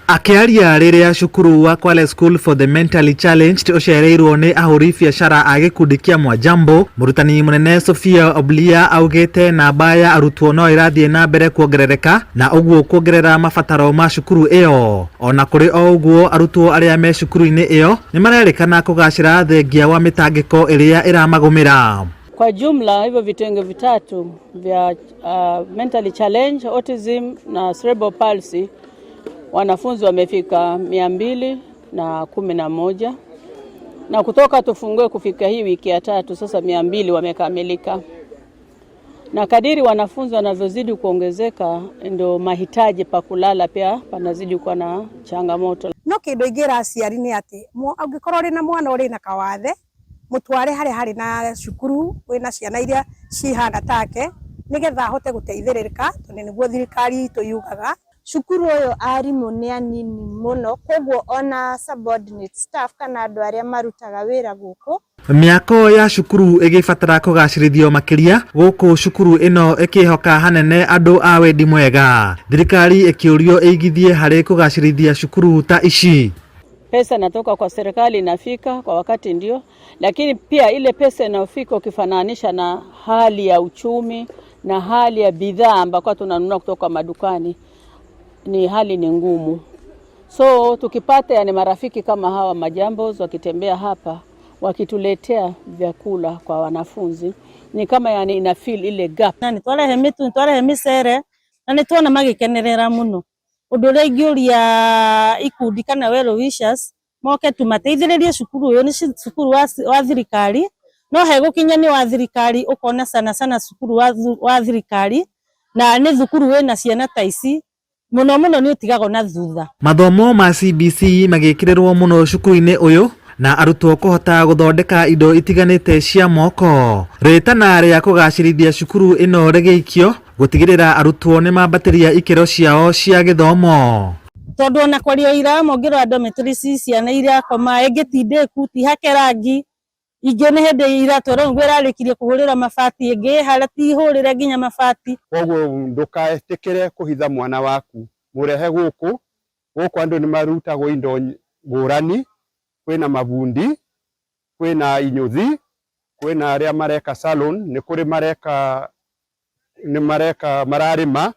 Akiaria riria cukuru wa Kwale School for the Mentally Challenged ucereirwo ni ahuri biacara a gikundi kia Mwajambo, murutani munene Sophia Oblia augite namba ya arutwo no irathie na mbere kuongerereka na uguo kuongerera mabataro ma cukuru iyo. Ona kuri o uguo arutwo aria me cukuru-ini iyo ni marerikana kugacira thengia wa mitangiko iria iramagumira. Kwa jumla hivyo vitengo vitatu vya mentally challenge, autism na cerebral palsy, wanafunzi wamefika 211 na kutoka tufungue kufika hii wiki ya 3 sasa 200 wamekamilika. Na kadiri wanafunzi wanavyozidi kuongezeka ndio mahitaji pa kulala pia panazidi kuwa na changamoto. No kindu ingira aciari ni ati angikorwo ri na mwana uri na kawathe mutware hari na cukuru wina ciana iria cihana take nigetha hote guteithĩrĩrĩka tondu niguo thirikari itu yugaga. Cukuru uyu arimu ni anini muno koguo ona subordinate staff kana andu aria marutaga wira guku. Miako ya cukuru igibatara kugacirithio makiria guku cukuru ino ikihoka hanene andu a wendi mwega. Thirikari ikiurio igithie hari kugacirithia cukuru ta ici. Pesa natoka kwa serikali inafika kwa wakati ndio, lakini pia ile pesa inafika ukifananisha na hali ya uchumi na hali ya bidhaa ambako tunanunua kutoka madukani ni hali ni ngumu. So tukipata yani marafiki kama hawa Majambos wakitembea hapa wakituletea vyakula kwa wanafunzi ni kama yani ina feel ile gap. Na nitware mitu nitware misere na nitwona magikenerera muno. Undu ria ingiuria ikundi kana well wishers moke tumateithĩrĩrie cukuru uyu ni cukuru wa thirikari no he gukinya ni wa thirikari ukona sana cukuru wa thirikari na ni thukuru wina ciana ta ici muno ni utigago na thutha. Mathomo ma CBC magikirirwo muno cukuru-ini uyu na arutwo kuhota guthondeka indo itiganite cia moko. Ritana ria kugacirithia cukuru ino rigeikio gutigirira arutwo ni mambatiria ikero ciao cia githomo. Tondu ona kwario ira mongerwa dormitories ciana iria koma egitinde kuti hakerangi ingi ni hindi ira twero ngwirarikirie kuhurira mabati ingi harati hurire nginya mabati. Koguo ndukaetikire kuhitha mwana waku murehe guku andu ni marutagwo indo ngurani, kwina mabundi, kwina inyuthi, kwina aria mareka salon, ni kuri mareka mararima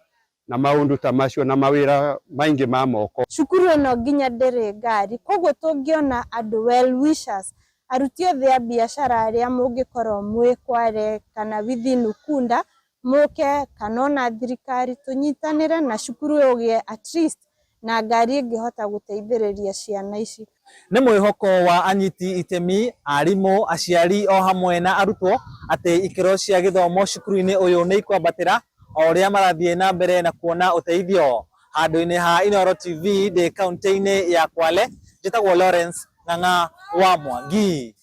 na maundu ta macio na mawira maingi ma moko. Cukuru ino nginya ndiri ngari koguo tungiona andu well wishers aruti othe a biashara aria mungikorwo mwi Kwale kana within Ukunda muke kana ona thirikari tunyitanire na cukuru ugie at least na ngari ingihota guteithĩrĩria ciana ici. Ni mwihoko wa anyiti itemi, arimu, aciari o hamwe na arutwo ati ikero cia githomo cukuru-ini uyu ni ikwambatira o ria marathie na mbere na kuona uteithio. Handu-ini ha Inooro TV de kaunti-ini ya Kwale, njitagwo Lawrence Ng'ang'a wa Mwangi.